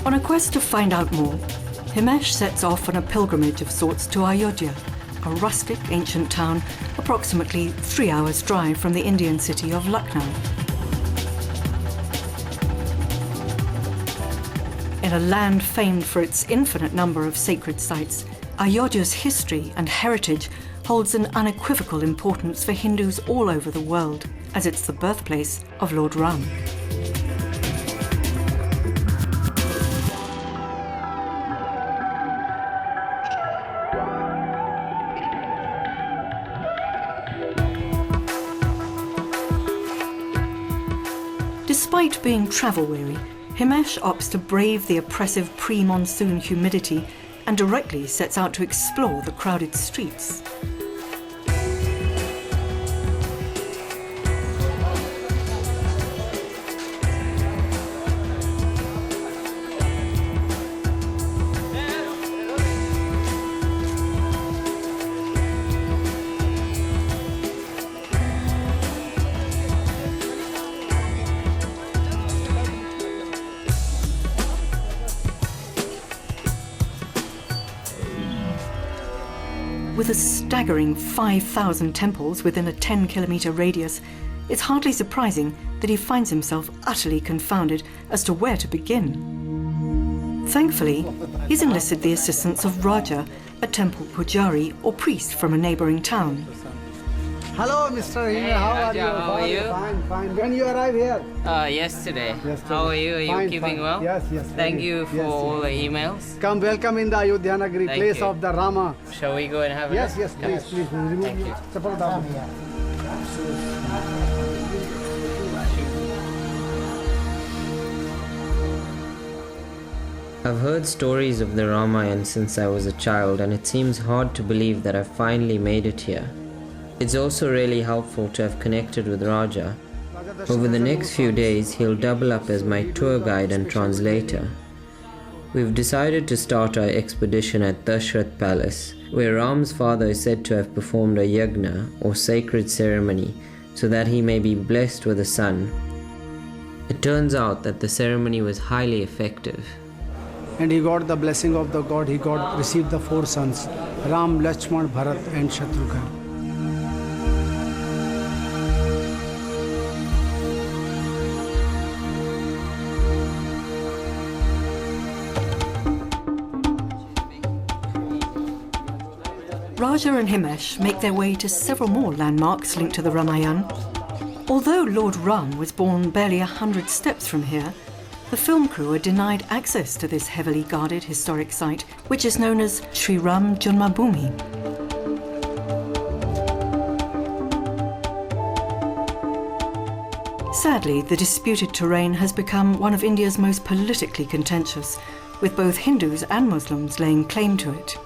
On a quest to find out more, Himesh sets off on a pilgrimage of sorts to Ayodhya, a rustic ancient town approximately 3 hours' drive from the Indian city of Lucknow. In a land famed for its infinite number of sacred sites, Ayodhya's history and heritage holds an unequivocal importance for Hindus all over the world, as it's the birthplace of Lord Ram. Despite being travel-weary, Himesh opts to brave the oppressive pre-monsoon humidity and directly sets out to explore the crowded streets. With a staggering 5,000 temples within a 10-kilometre radius, it's hardly surprising that he finds himself utterly confounded as to where to begin. Thankfully, he's enlisted the assistance of Raja, a temple pujari or priest from a neighbouring town. Hello, Mr. Hey, how are you? How are you? Fine, fine. When you arrive here? Yesterday. How are you? Are you keeping well? Yes, yes. Thank you for all the emails. Come, welcome in the Ayodhya Nagari, place of the Rama. Shall we go and have a Yes, look? yes, please, please. Remove Thank you. Chappal down. I've heard stories of the Ramayana since I was a child, and it seems hard to believe that I've finally made it here. It's also really helpful to have connected with Raja. Over the next few days, he'll double up as my tour guide and translator. We've decided to start our expedition at Dashrath Palace, where Ram's father is said to have performed a yagna, or sacred ceremony, so that he may be blessed with a son. It turns out that the ceremony was highly effective. And he got the blessing of the God. He received the 4 sons, Ram, Lakshman, Bharat and Shatrughan. Raja and Himesh make their way to several more landmarks linked to the Ramayana. Although Lord Ram was born barely 100 steps from here, the film crew are denied access to this heavily guarded historic site, which is known as Sri Ram Janmabhoomi. Sadly, the disputed terrain has become one of India's most politically contentious, with both Hindus and Muslims laying claim to it.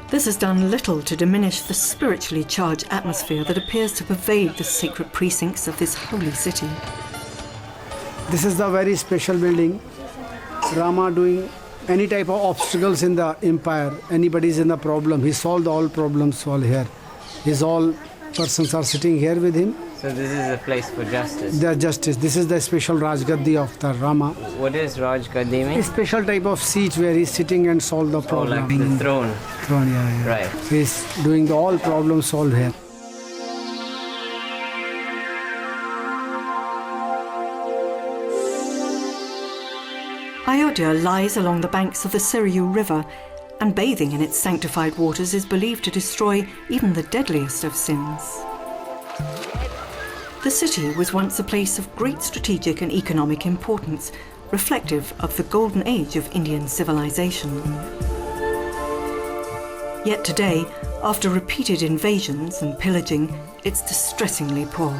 This has done little to diminish the spiritually charged atmosphere that appears to pervade the sacred precincts of this holy city. This is the very special building. Rama doing any type of obstacles in the empire. Anybody's in the problem, he solved all problems all here. All persons are sitting here with him. So this is a place for justice? The justice. This is the special Rajgaddi of the Rama. What is Rajgaddi mean? A special type of seat where he's sitting and solve the problem. Like the throne? Throne, yeah. Right. He's doing all problems solved here. Ayodhya lies along the banks of the Sarayu River, and bathing in its sanctified waters is believed to destroy even the deadliest of sins. The city was once a place of great strategic and economic importance, reflective of the golden age of Indian civilization. Yet today, after repeated invasions and pillaging, it's distressingly poor.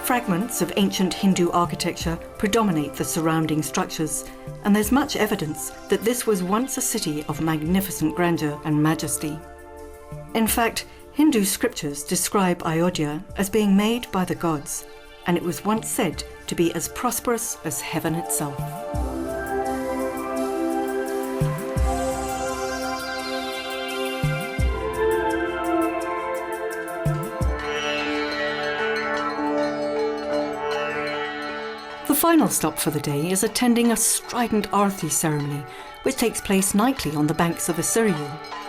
Fragments of ancient Hindu architecture predominate the surrounding structures, and there's much evidence that this was once a city of magnificent grandeur and majesty. In fact, Hindu scriptures describe Ayodhya as being made by the gods, and it was once said to be as prosperous as heaven itself. The The final stop for the day is attending a strident Arthi ceremony, which takes place nightly on the banks of a Suryu.